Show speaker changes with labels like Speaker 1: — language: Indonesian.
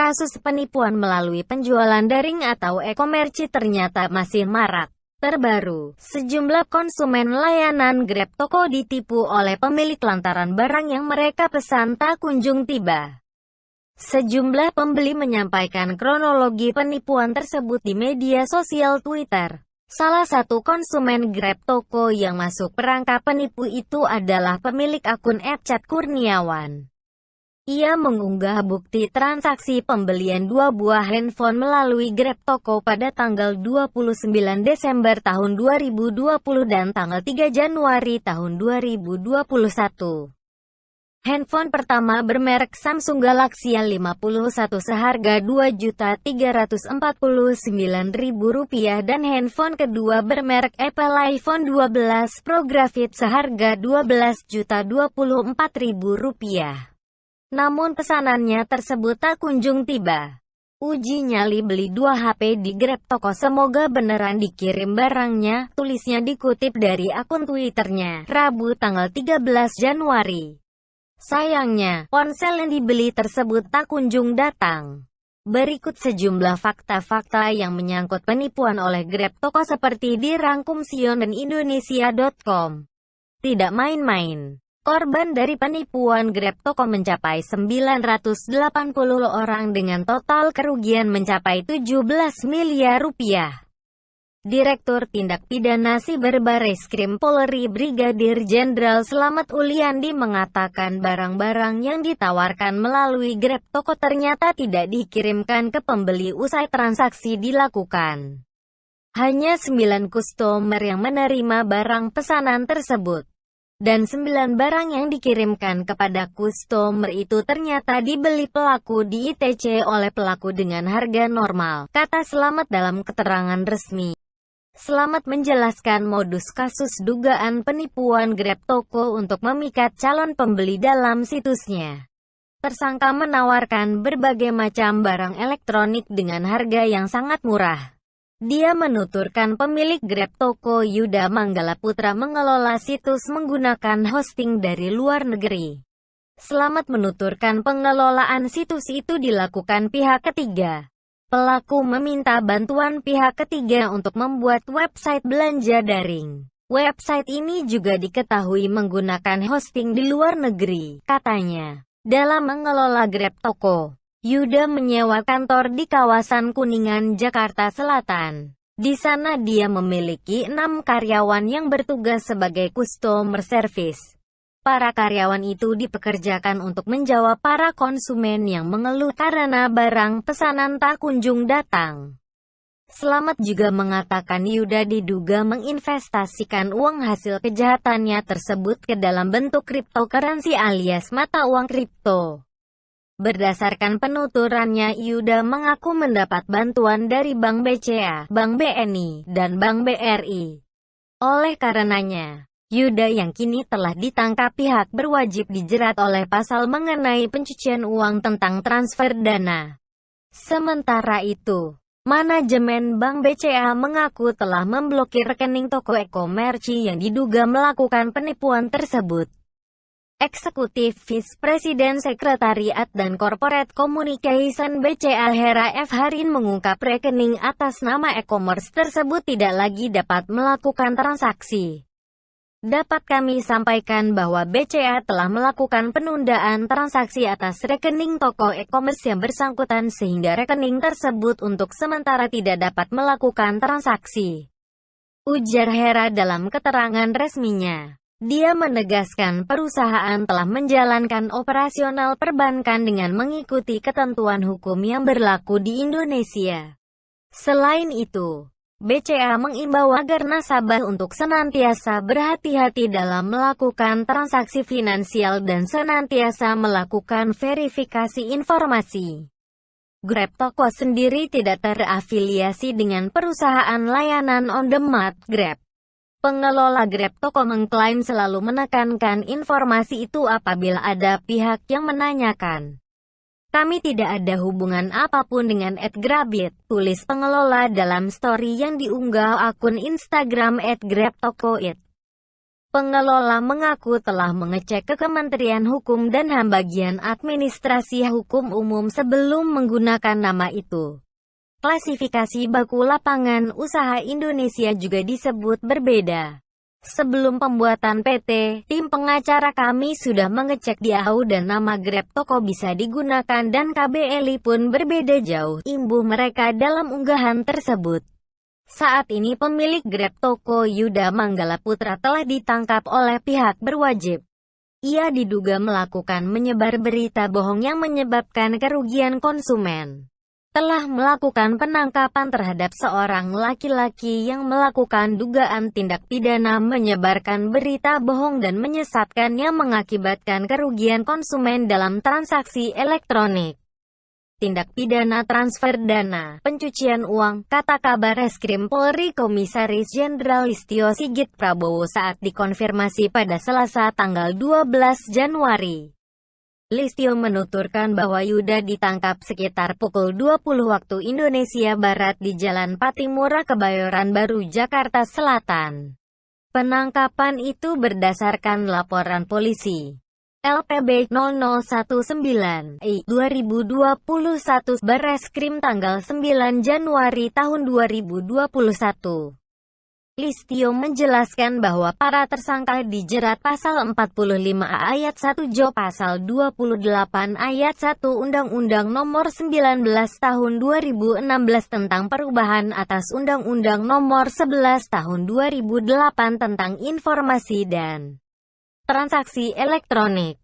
Speaker 1: kasus penipuan melalui penjualan daring atau e-commerce ternyata masih marak. Terbaru, sejumlah konsumen layanan Grab Toko ditipu oleh pemilik lantaran barang yang mereka pesan tak kunjung tiba. Sejumlah pembeli menyampaikan kronologi penipuan tersebut di media sosial Twitter. Salah satu konsumen Grab Toko yang masuk perangkap penipu itu adalah pemilik akun @catkurniawan. Ia mengunggah bukti transaksi pembelian 2 buah handphone melalui Grab Toko pada tanggal 29 Desember tahun 2020 dan tanggal 3 Januari tahun 2021. Handphone pertama bermerek Samsung Galaxy A51 seharga Rp2.349.000 dan handphone kedua bermerek Apple iPhone 12 Pro Graphite seharga Rp12.024.000. Namun pesanannya tersebut tak kunjung tiba. Uji nyali beli 2 HP di Grab Toko, semoga beneran dikirim barangnya, tulisnya dikutip dari akun Twitternya, Rabu tanggal 13 Januari. Sayangnya, ponsel yang dibeli tersebut tak kunjung datang. Berikut sejumlah fakta-fakta yang menyangkut penipuan oleh Grab Toko seperti dirangkum Sion dan Indonesia.com. Tidak main-main. Korban dari penipuan Grab Toko mencapai 980 orang dengan total kerugian mencapai 17 miliar rupiah. Direktur Tindak Pidana Siber Bareskrim Polri Brigadir Jenderal Slamet Uliandi mengatakan barang-barang yang ditawarkan melalui Grab Toko ternyata tidak dikirimkan ke pembeli usai transaksi dilakukan. Hanya 9 customer yang menerima barang pesanan tersebut. Dan 9 barang yang dikirimkan kepada customer itu ternyata dibeli pelaku di ITC oleh pelaku dengan harga normal, kata Slamet dalam keterangan resmi. Slamet menjelaskan modus kasus dugaan penipuan Grab Toko untuk memikat calon pembeli dalam situsnya. Tersangka menawarkan berbagai macam barang elektronik dengan harga yang sangat murah. Dia menuturkan pemilik Grab Toko Yuda Manggala Putra mengelola situs menggunakan hosting dari luar negeri. Slamet menuturkan pengelolaan situs itu dilakukan pihak ketiga. Pelaku meminta bantuan pihak ketiga untuk membuat website belanja daring. Website ini juga diketahui menggunakan hosting di luar negeri, katanya. Dalam mengelola Grab Toko, Yuda menyewa kantor di kawasan Kuningan, Jakarta Selatan. Di sana dia memiliki 6 karyawan yang bertugas sebagai customer service. Para karyawan itu dipekerjakan untuk menjawab para konsumen yang mengeluh karena barang pesanan tak kunjung datang. Slamet juga mengatakan Yuda diduga menginvestasikan uang hasil kejahatannya tersebut ke dalam bentuk cryptocurrency alias mata uang kripto. Berdasarkan penuturannya, Yuda mengaku mendapat bantuan dari Bank BCA, Bank BNI, dan Bank BRI. Oleh karenanya, Yuda yang kini telah ditangkap pihak berwajib dijerat oleh pasal mengenai pencucian uang tentang transfer dana. Sementara itu, manajemen Bank BCA mengaku telah memblokir rekening toko e-commerce yang diduga melakukan penipuan tersebut. Eksekutif Vice President Sekretariat dan Corporate Communication BCA Hera F. Harin mengungkap rekening atas nama e-commerce tersebut tidak lagi dapat melakukan transaksi. Dapat kami sampaikan bahwa BCA telah melakukan penundaan transaksi atas rekening toko e-commerce yang bersangkutan sehingga rekening tersebut untuk sementara tidak dapat melakukan transaksi. Ujar Hera dalam keterangan resminya. Dia menegaskan perusahaan telah menjalankan operasional perbankan dengan mengikuti ketentuan hukum yang berlaku di Indonesia. Selain itu, BCA mengimbau agar nasabah untuk senantiasa berhati-hati dalam melakukan transaksi finansial dan senantiasa melakukan verifikasi informasi. Grab Toko sendiri tidak terafiliasi dengan perusahaan layanan on-demand Grab. Pengelola Grab Toko mengklaim selalu menekankan informasi itu apabila ada pihak yang menanyakan. Kami tidak ada hubungan apapun dengan @grabit, tulis pengelola dalam story yang diunggah akun Instagram @grabtokoit. Pengelola mengaku telah mengecek ke Kementerian Hukum dan HAM bagian administrasi hukum umum sebelum menggunakan nama itu. Klasifikasi baku lapangan usaha Indonesia juga disebut berbeda. Sebelum pembuatan PT, tim pengacara kami sudah mengecek di AU dan nama Grab Toko bisa digunakan dan KBLI pun berbeda jauh, imbuh mereka dalam unggahan tersebut. Saat ini pemilik Grab Toko Yuda Manggala Putra telah ditangkap oleh pihak berwajib. Ia diduga melakukan menyebar berita bohong yang menyebabkan kerugian konsumen. Telah melakukan penangkapan terhadap seorang laki-laki yang melakukan dugaan tindak pidana menyebarkan berita bohong dan menyesatkan yang mengakibatkan kerugian konsumen dalam transaksi elektronik. Tindak pidana transfer dana, pencucian uang, kata kabar Reskrim Polri Komisaris Jenderal Listio Sigit Prabowo saat dikonfirmasi pada Selasa tanggal 12 Januari. Listio menuturkan bahwa Yuda ditangkap sekitar pukul 20 waktu Indonesia Barat di Jalan Patimura Kebayoran Baru, Jakarta Selatan. Penangkapan itu berdasarkan laporan polisi. LPB 0019-I 2021 Barreskrim tanggal 9 Januari tahun 2021. Listio menjelaskan bahwa para tersangka dijerat pasal 45A ayat 1 Jo pasal 28 ayat 1 Undang-Undang Nomor 19 Tahun 2016 tentang perubahan atas Undang-Undang Nomor 11 Tahun 2008 tentang informasi dan transaksi elektronik.